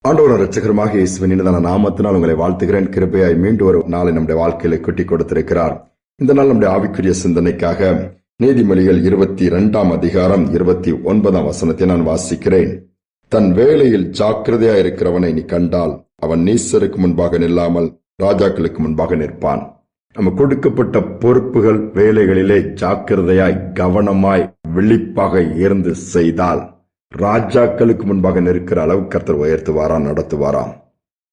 ஆண்டவர் இரட்சகருமாக இயேசுவின் இனிதான நாமத்தினால் உங்களை வாழ்த்துகிறேன். கிருபையாய் மீண்டும் ஒரு நாளை நம்முடைய வாழ்க்கையில குட்டி கொடுத்திருக்கிறார். இந்த நாள் நம்முடைய ஆவிக்குரிய சிந்தனைக்காக நீதிமொழிகள் 22 அதிகாரம் 29 வசனத்தை நான் வாசிக்கிறேன். தன் வேலையில் ஜாக்கிரதையா இருக்கிறவனை நீ கண்டால் அவன் நீசருக்கு முன்பாக நில்லாமல் ராஜாக்களுக்கு முன்பாக நிற்பான். நம்ம கொடுக்கப்பட்ட பொறுப்புகள் வேலைகளிலே ஜாக்கிரதையாய் கவனமாய் விழிப்பாக இருந்து செய்தால் ராஜாக்களுக்கு முன்பாக நிற்கிற அளவு கர்த்தர் உயர்த்துவாராம், நடத்துவாராம்.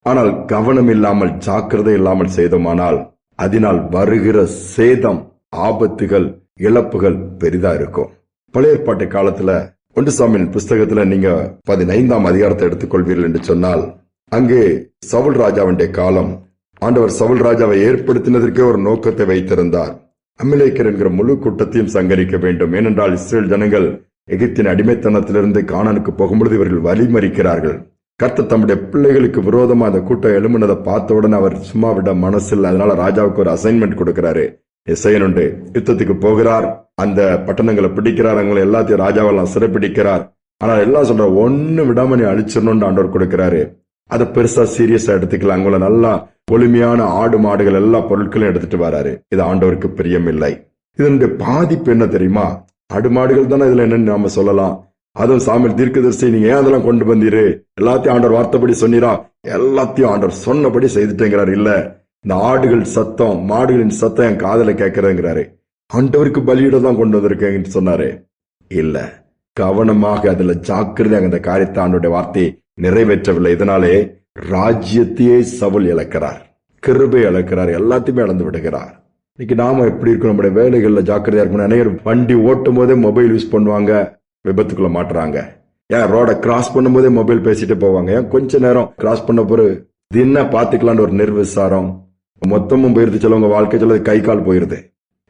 ஆனால் கவனம் இல்லாமல் ஜாக்கிரதை இல்லாமல் செய்தோமானால் அதனால் வருகிற சேதம், ஆபத்துகள், இழப்புகள் பெரிதா இருக்கும். பழைய ஏற்பாட்டு காலத்துல 1 சாமுவேல் புஸ்தகத்துல நீங்க 15 அதிகாரத்தை எடுத்துக்கொள்வீர்கள் என்று சொன்னால், அங்கே சவுல் ராஜாவுடைய காலம். ஆண்டவர் சவுல் ராஜாவை ஏற்படுத்தினதற்கே ஒரு நோக்கத்தை வைத்திருந்தார். அமிலேக்கர் என்கிற முழு கூட்டத்தையும் சங்கரிக்க வேண்டும். ஏனென்றால் இஸ்ரேல் ஜனங்கள் எகிப்தின் அடிமைத்தனத்திலிருந்து கானானுக்கு போகும்பொழுது இவர்கள் வழிமறிக்கிறார்கள். கர்த்தர் தம்முடைய பிள்ளைகளுக்கு விரோதமா அந்த கூட்டம் எழும்பினதை பார்த்தவுடன் அவர் சும்மா விட மனசில். அதனால ராஜாவுக்கு ஒரு அசைன்மெண்ட் கொடுக்கிறாரு. செய்யணுண்டு யுத்தத்துக்கு போகிறார், அந்த பட்டணங்களை பிடிக்கிறார், அவங்களை எல்லாத்தையும் ராஜாவெல்லாம் சிறைப்பிடிக்கிறார். ஆனால் எல்லாம் சொல்ற ஒண்ணு விடாம நீ அழிச்சிடணும்னு ஆண்டவர் கொடுக்கிறாரு. அதை பெருசா சீரியஸா எடுத்துக்கலாம். அவங்கள நல்லா பொலிமையான ஆடு மாடுகள் எல்லா பொருட்களையும் எடுத்துட்டு வராரு. இது ஆண்டவருக்கு பிரியமில்லை. இதனுடைய பாதிப்பு என்ன தெரியுமா? ஆடு மாடுகள் தானே இதுல என்னன்னு நாம சொல்லலாம். அதுவும் சாமுவேல் தீர்க்கதரிசி, நீங்க ஏன் அதெல்லாம் கொண்டு வந்தீரு? எல்லாத்தையும் ஆண்டவர் வார்த்தைப்படி சொன்னீரா? எல்லாத்தையும் ஆண்டவர் சொன்னபடி செய்துட்டேங்கிறாரு. இல்ல, இந்த ஆடுகள் சத்தம், மாடுகளின் சத்தம் என் காதல கேட்கறதுங்கிறாரு. ஆண்டவருக்கு பலியிட தான் கொண்டு வந்திருக்கேன்னு சொன்னாரு. இல்ல, கவனமாக அதுல ஜாக்கிரதையாக அந்த காரியத்தை ஆண்டோடைய வார்த்தையை நிறைவேற்றவில்லை. இதனாலே ராஜ்யத்தையே சவுல் இழக்கிறார், கிருபை இழக்கிறார், எல்லாத்தையுமே இழந்து விடுகிறார். இன்னைக்கு நாம எப்படி இருக்கணும்? நம்முடைய வேலைகள்ல ஜாக்கிரதையா இருக்கணும். அநேகர் வண்டி ஓட்டும் போதே மொபைல் யூஸ் பண்ணுவாங்க, விபத்துக்குள்ள மாட்டுறாங்க. ஏன் ரோட கிராஸ் பண்ணும் போதே மொபைல் பேசிட்டு போவாங்க. ஏன் கொஞ்ச நேரம் கிராஸ் பண்ண பிறகு இது என்ன பாத்துக்கலான்னு ஒரு நிர்விசாரம், மொத்தமும் போயிருது. சிலவங்க வாழ்க்கை சொல்ல கை கால் போயிருது.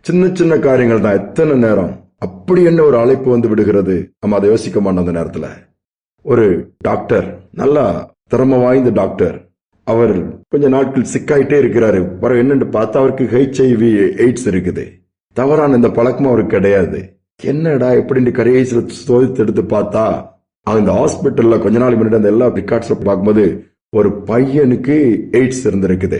சின்ன சின்ன காரியங்கள் தான். எத்தனை நேரம் அப்படி என்ன ஒரு அழைப்பு வந்து விடுகிறது, நம்ம அதை யோசிக்க மாட்டோம். அந்த நேரத்துல ஒரு டாக்டர், நல்லா திறமை வாய்ந்த டாக்டர், அவர் கொஞ்ச நாட்கள் சிக்காயிட்டே இருக்கிறாரு. பிறகு என்னன்னு பார்த்தா அவருக்கு HIV AIDS இருக்குது. தவறான இந்த பழக்கமும் அவருக்கு கிடையாது. என்னடா எப்படின்னு கரையேசில சோதித்து எடுத்து பார்த்தா அந்த ஹாஸ்பிட்டல்ல கொஞ்ச நாள் முன்னாடி அந்த எல்லா ரெக்கார்ட்ஸ் பார்க்கும்போது ஒரு பையனுக்கு AIDS இருந்திருக்குது.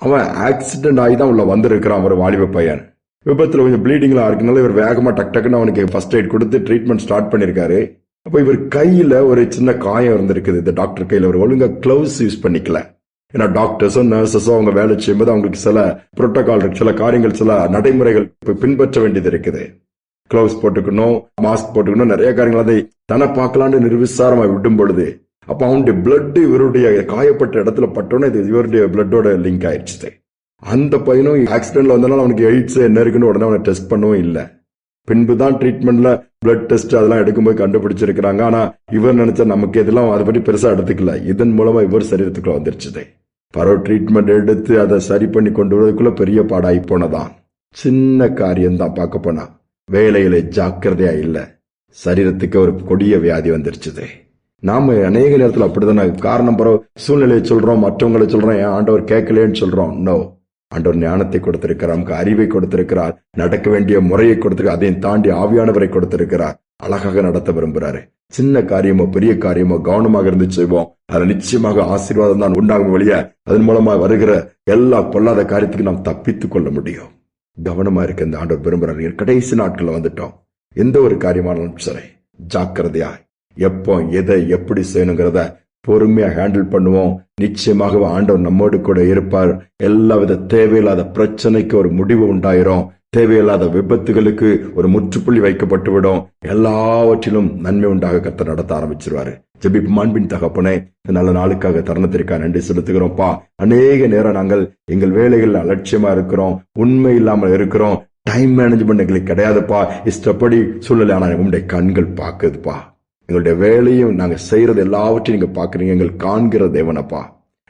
அவன் ஆக்சிடென்ட் ஆகி தான் உள்ள வந்திருக்கிறான். ஒரு வாலிப பையன் விபத்துல கொஞ்சம் ப்ளீடிங்லாம் இருக்குனால இவர் வேகமா டக் டக்குன்னு அவனுக்கு ஃபர்ஸ்ட் எய்ட் கொடுத்து ட்ரீட்மெண்ட் ஸ்டார்ட் பண்ணிருக்காரு. அப்ப இவர் கையில ஒரு சின்ன காயம் இருந்திருக்குது. இந்த டாக்டர் கையில ஒரு ஒழுங்கா கிளவுஸ் யூஸ் பண்ணிக்கல. ஏன்னா டாக்டர்ஸும் நர்சஸும் அவங்க வேலை செய்யும்போது அவங்களுக்கு சில புரோட்டோகால் இருக்கு, சில காரியங்கள், சில நடைமுறைகள் பின்பற்ற வேண்டியது இருக்குது. கிளவுஸ் போட்டுக்கணும், மாஸ்க் போட்டுக்கணும், நிறைய காரியங்கள். அதை தன பார்க்கலான்னு நிர்விசாரமா விடும் பொழுது அப்ப அவனுடைய பிளட் இவருடைய காயப்பட்ட இடத்துல பட்டோன்னு இது இவருடைய பிளட்டோட லிங்க் ஆயிடுச்சு. அந்த பையனும் ஆக்சிடென்ட்ல வந்தனால அவனுக்கு எய்ட்ஸ் என்ன இருக்குன்னு உடனே அவனை டெஸ்ட் பண்ணவும் இல்லை. பின்புதான் ட்ரீட்மெண்ட்ல பிளட் டெஸ்ட் அதெல்லாம் எடுக்கும்போது கண்டுபிடிச்சிருக்கிறாங்க. ஆனா இவர் நினைச்சா நமக்கு இதெல்லாம் அதை பற்றி பெருசா எடுத்துக்கல. இதன் மூலமா இவர் சரீரத்துக்குள்ள வந்துருச்சு. பரவ ட்ரீட்மெண்ட் எடுத்து அதை சரி பண்ணி கொண்டு வரதுக்குள்ள பெரிய பாடாகி போனதான். சின்ன காரியம்தான். பார்க்க போனா வேலையில ஜாக்கிரதையா இல்ல, சரீரத்துக்கு ஒரு கொடிய வியாதி வந்துருச்சு. நாம அநேக நேரத்தில் அப்படித்தானே காரணம் பரவ சூழ்நிலையை சொல்றோம், மற்றவங்களை சொல்றோம், ஏன் ஆண்டவர் கேட்கலன்னு சொல்றோம். நோ, ஆண்டவர் ஞானத்தை கொடுத்திருக்கிறார், நமக்கு அறிவை கொடுத்திருக்கிறார், நடக்க வேண்டிய முறையை கொடுத்திருக்கிறார், அதையும் தாண்டி ஆவியானவரை கொடுத்திருக்கிறார். அழகாக நடத்த விரும்புறாரு. சின்ன காரியமோ பெரிய காரியமோ கவனமாக இருந்து செய்வோம். அதுல நிச்சயமாக ஆசீர்வாதம் தான் உண்டாகும் வழிய அதன் மூலமா வருகிற எல்லா பொல்லாத காரியத்துக்கு நாம் தப்பித்துக் கொள்ள முடியும். கவனமா இருக்க இந்த ஆண்டவர் விரும்புறாரு. கடைசி நாட்கள்ல வந்துட்டோம். எந்த ஒரு காரியமானாலும் சரி ஜாக்கிரதையா எப்போ எதை எப்படி செய்யணுங்கிறத பொறுமையா ஹேண்டில் பண்ணுவோம். நிச்சயமாக ஆண்டவர் நம்மோடு கூட இருப்பார். எல்லாவித தேவையில்லாத பிரச்சனைக்கு ஒரு முடிவு உண்டாயிரும். தேவையில்லாத விபத்துகளுக்கு ஒரு முற்றுப்புள்ளி வைக்கப்பட்டு விடும். எல்லாவற்றிலும் நன்மை உண்டாக கர்த்தர் நடத்த ஆரம்பிச்சிருவாரு. ஜெபிப்போம். அன்பின் தகப்பனே, நல்ல நாளுக்காக தருணத்திற்காக நன்றி செலுத்துகிறோம்ப்பா. அநேக நேரம் நாங்கள் எங்கள் வேலைகள் அலட்சியமா இருக்கிறோம், உண்மை இல்லாமல் இருக்கிறோம், டைம் மேனேஜ்மெண்ட் எங்களுக்கு கிடையாதுப்பா. இஷ்டப்படி சூழ்நிலை ஆனா உங்களுடைய கண்கள் பார்க்குதுப்பா. எங்களுடைய வேலையும் நாங்க செய்யறது எல்லாவற்றையும் நீங்க பாக்குறீங்க, எங்கள் காண்கிற தேவனப்பா.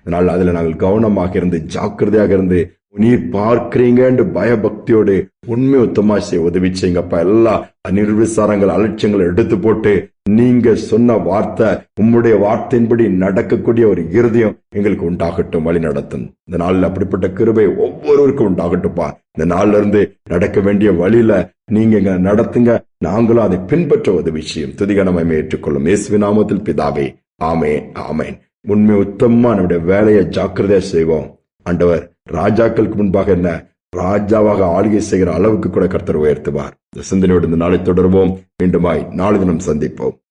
அதனால அதுல நாங்கள் கவனமாக இருந்து ஜாக்கிரதையாக இருந்து நீர் பார்க்கிறீங்க பயபக்தியோடு உண்மை உத்தமா செய்ய உதவி செய்யுங்கப்பா. எல்லா நிர்விசாரங்கள் அலட்சியங்களை எடுத்து போட்டு நீங்க சொன்ன வார்த்தை, உம்முடைய வார்த்தையின்படி நடக்கக்கூடிய ஒரு இருதயம் எங்களுக்கு உண்டாகட்டும், வழி நடத்தும். இந்த நாளில் அப்படிப்பட்ட கிருபை ஒவ்வொருவருக்கும் உண்டாகட்டும்பா. இந்த நாள்ல இருந்து நடக்க வேண்டிய வழியில நீங்க எங்க நடத்துங்க, நாங்களும் அதை பின்பற்ற உதவி செய்யும். துதிகனமை ஏற்றுக்கொள்ளும். இயேசுவின் நாமத்தில் பிதாவே, ஆமென், ஆமென். உண்மை உத்தமமா நம்முடைய வேலையை ஜாக்கிரதையா செய்வோம். ஆண்டவர் ராஜாக்களுக்கு முன்பாக என்ன ராஜாவாக ஆளுகை செய்கிற அளவுக்கு கூட கர்த்தர் உயர்த்துவார். இந்த சிந்தனையோடு இந்த நாளை தொடர்வோம். மீண்டுமாய் நாளை தினம் சந்திப்போம்.